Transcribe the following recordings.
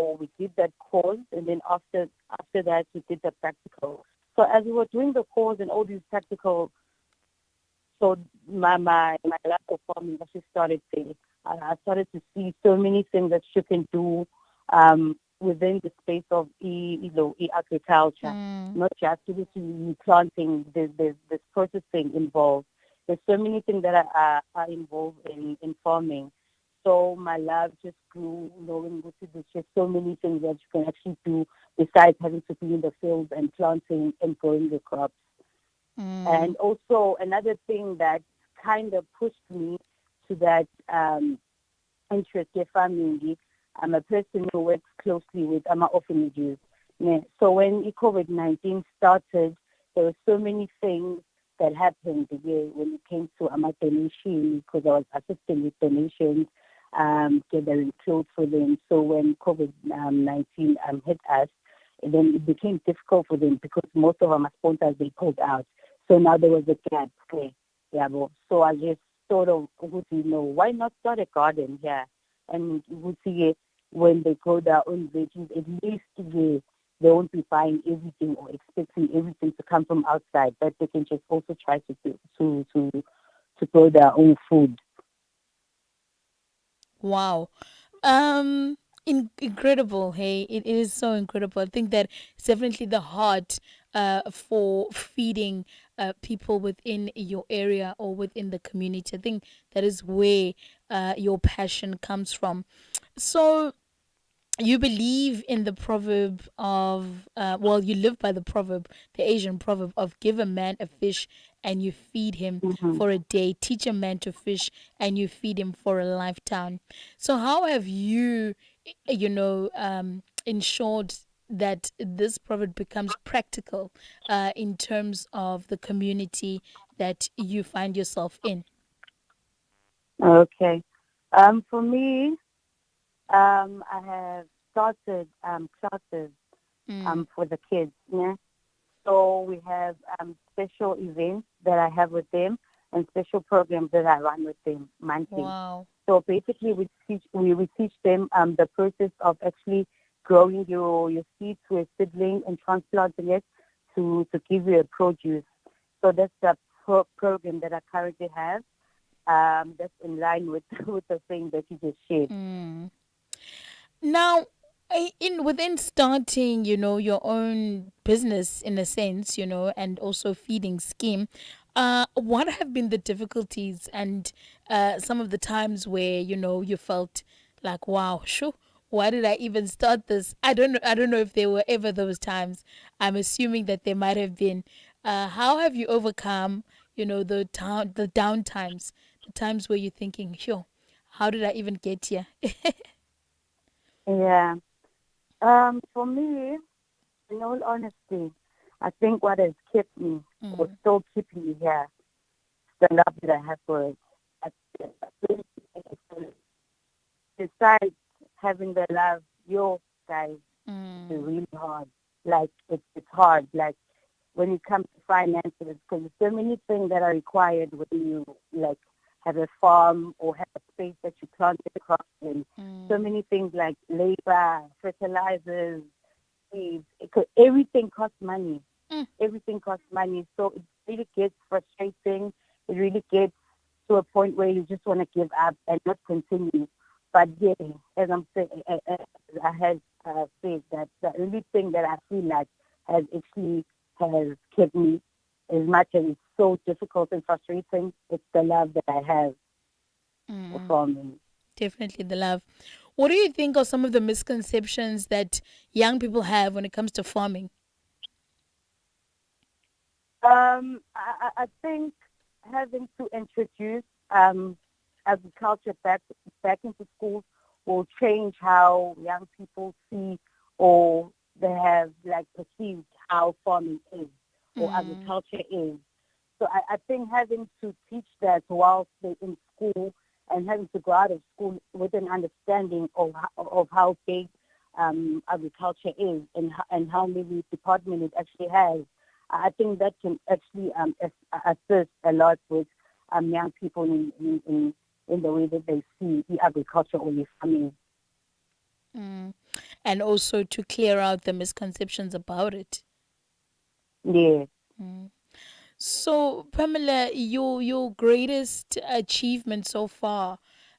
or we did that course, and then after that we did the practical. So as we were doing the course and all these practical, so my love for farming actually started there. I started to see so many things that you can do within the space of agriculture, Mm. not just literally planting. There's this processing involved. There's so many things that are involved in farming. So my love just grew, knowing what there's just so many things that you can actually do besides having to be in the field and planting and growing the crops. And Mm. also another thing that kind of pushed me to that interest in farming. I'm a person who works closely with orphanages. Yeah. So when COVID-19 started, there were so mmany things that happened when it came to donation, because I was assisting with donations, gathering clothes for them. So when COVID-19 hit us, and then it became difficult for them because most of our sponsors, they pulled out. So now there was a gap. Okay. Yeah, so I just sort of would why not start a garden here? And you would see it when they grow their own veggies, at least they won't be buying everything or expecting everything to come from outside, but they can just also try to grow their own food. Wow. Incredible. Hey, it is so incredible. I think that it's definitely the heart for feeding people within your area or within the community. I think that is where your passion comes from. So you believe in the proverb of you live by the proverb, the Asian proverb of give a man a fish and you feed him Mm-hmm. for a day, teach a man to fish and you feed him for a lifetime. So how have you ensured that this proverb becomes practical in terms of the community that you find yourself in? Okay. For me, I have started classes Mm. for the kids. Yeah. So we have special events that I have with them and special programs that I run with them monthly. Wow. So basically, we teach them the process of actually growing your seed to a seedling and transplanting it to give you a produce. So that's the program that I currently have. That's in line with with the thing that you just shared. Mm. Now, in within starting, your own business in a sense, and also feeding scheme, what have been the difficulties and some of the times where you felt like, wow, sure, why did I even start this? I don't know. I don't know if there were ever those times. I'm assuming that there might have been. How have you overcome, the down times, the times where you're thinking, sure, how did I even get here? Yeah. For me, in all honesty, I think what has kept me or Mm. still keeping me here is the love that I have for it. I think besides having the love, your guys, is Mm. really hard. Like it's hard. Like when it comes to finances, because there's so many things that are required when you like have a farm or have a space that you plant the crops in. So Mm. many things like labor, fertilizers, seeds. Everything costs money. Mm. Everything costs money. So it really gets frustrating. It really gets to a point where you just want to give up and not continue. But yeah, as I'm saying, as I have said, that the only thing that I feel like has actually has kept me, as much as it's so difficult and frustrating, it's the love that I have Mm. for me. Definitely the love. What do you think are some of the misconceptions that young people have when it comes to farming? I think having to introduce agriculture back into schools will change how young people see or they have like perceived how farming is or Mm. agriculture is. So I think having to teach that whilst they're in school and having to go out of school with an understanding of how big agriculture is and how many departments it actually has, I think that can actually assist a lot with young people in the way that they see the agriculture or the farming. Mm. and also to clear out the misconceptions about it. Yes. So, Pamela, your greatest achievement so far,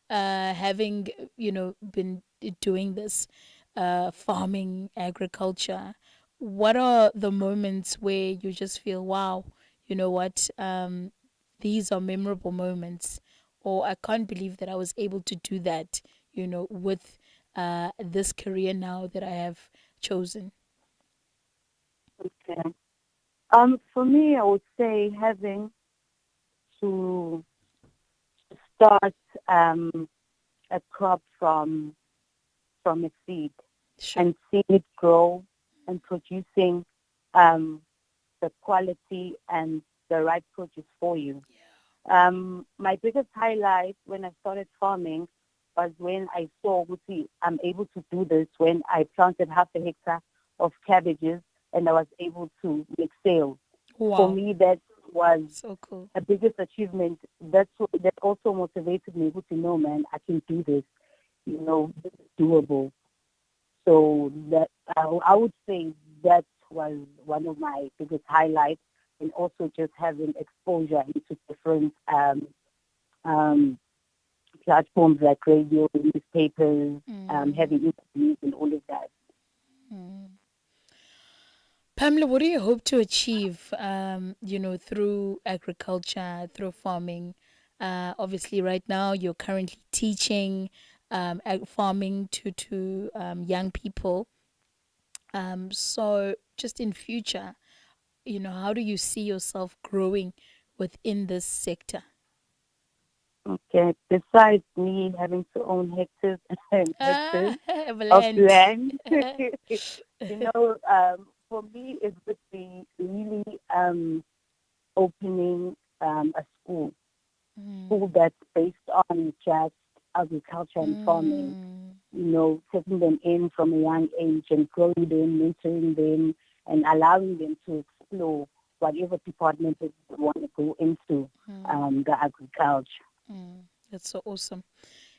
having been doing this, farming, agriculture, what are the moments where you just feel, wow, you know what, these are memorable moments, or I can't believe that I was able to do that, with this career now that I have chosen. Okay. For me, I would say having to start a crop from a seed Sure. and seeing it grow and producing um, the quality and the right produce for you. My biggest highlight when I started farming was when I saw, see, I'm able to do this when I planted half a hectare of cabbages and I was able to make sales. For Wow. me, that was So cool. a biggest achievement. That also motivated me able to know, man, I can do this. This is doable. So that I would say that was one of my biggest highlights, and also just having exposure into different um, platforms like radio, newspapers, Mm. having interviews, and all of that. Pamela, what do you hope to achieve, through agriculture, through farming? Obviously, right now you're currently teaching farming to young people. So, just in future, how do you see yourself growing within this sector? Okay. Besides me having to own hectares and Ah, hectares of blend. land, for me, it would be really opening a school that's based on just agriculture and farming. Mm, Taking them in from a young age and growing them, mentoring them, and allowing them to explore whatever department they want to go into the agriculture. that's so awesome.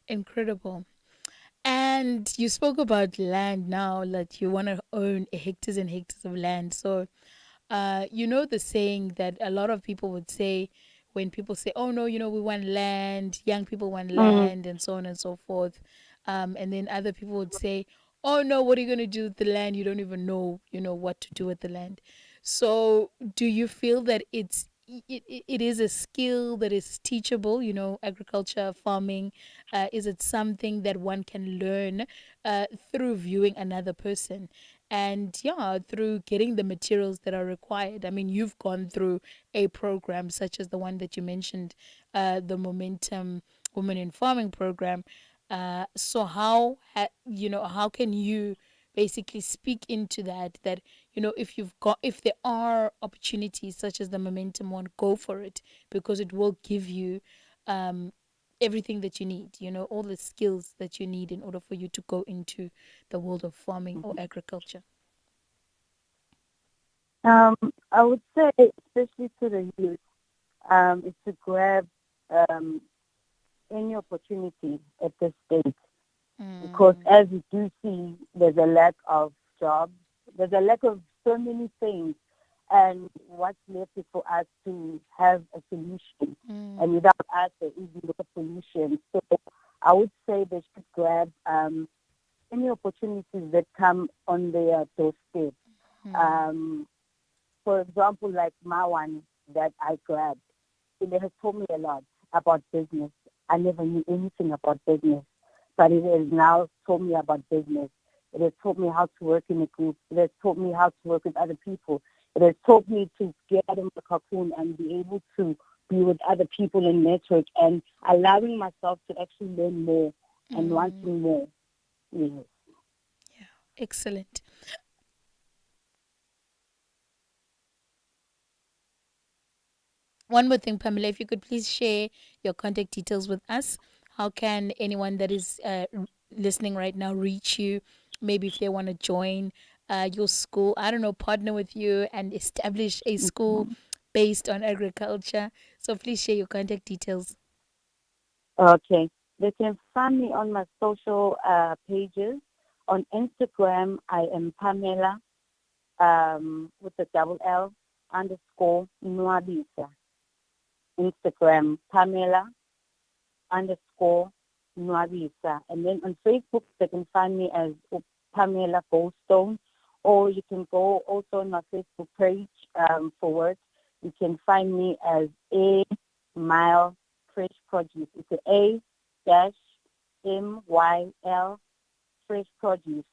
Incredible. And you spoke about land now, that you want to own hectares and hectares of land. So, you know the saying that a lot of people would say when people say, "Oh no, we want land," young people want Mm, land, and so on and so forth. And then other people would say, "Oh no, what are you going to do with the land? You don't even know, what to do with the land." So, do you feel that it is a skill that is teachable? Agriculture, farming. Is it something that one can learn through viewing another person? And yeah, through getting the materials that are required. I mean, you've gone through a program such as the one that you mentioned, the Momentum Women in Farming program. So how can you basically speak into that if there are opportunities such as the Momentum one, go for it, because it will give you um everything that you need, all the skills that you need in order for you to go into the world of farming or agriculture. um, I would say, especially to the youth, is to grab um, any opportunity at this stage, because Mm, as you do see, there's a lack of jobs. There's a lack of so many things. And what's left is for us to have a solution. And mm, without us, there is no solution. So I would say they should grab any opportunities that come on their doorstep. mm, Um, for example, like my one that I grabbed, it has taught me a lot about business. I never knew anything about business, but it has now taught me about business. It has taught me how to work in a group. It has taught me how to work with other people. It has taught me to get out of the cocoon and be able to be with other people and network, and allowing myself to actually learn more and mm. wanting more. Yes. Yeah, excellent. One more thing, Pamela, if you could please share your contact details with us. How can anyone that is listening right now reach you? Maybe if they want to join your school, I don't know, partner with you and establish a school based on agriculture. So please share your contact details. Okay. They can find me on my social pages. On Instagram, I am Pamela with a double L underscore Nwabisa. Instagram, Pamela underscore Nwabisa. And then on Facebook, they can find me as Pamella Goldstone, or you can go also on my Facebook page for work. You can find me as A Mile Fresh Produce. It's a dash MYL Fresh Produce.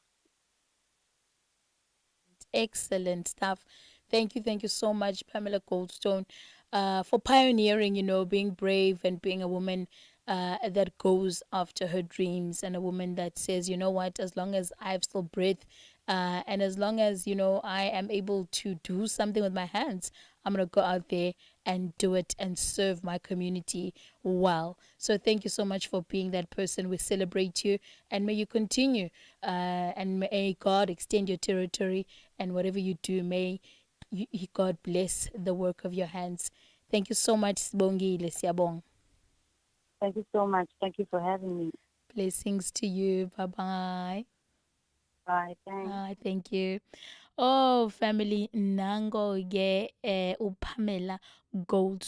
Excellent stuff. Thank you so much, Pamela Goldstone, for pioneering, being brave and being a woman that goes after her dreams, and a woman that says, you know what, as long as I have still breath, and as long as, I am able to do something with my hands, I'm going to go out there and do it and serve my community well. So thank you so much for being that person. We celebrate you, and may you continue, and may God extend your territory, and whatever you do, may God bless the work of your hands. Thank you so much, Sibongile Siyabong. Thank you so much. Thank you for having me. Blessings to you. Bye bye. Bye. Thanks. Bye. Thank you. Oh, family, nango ge upamela gold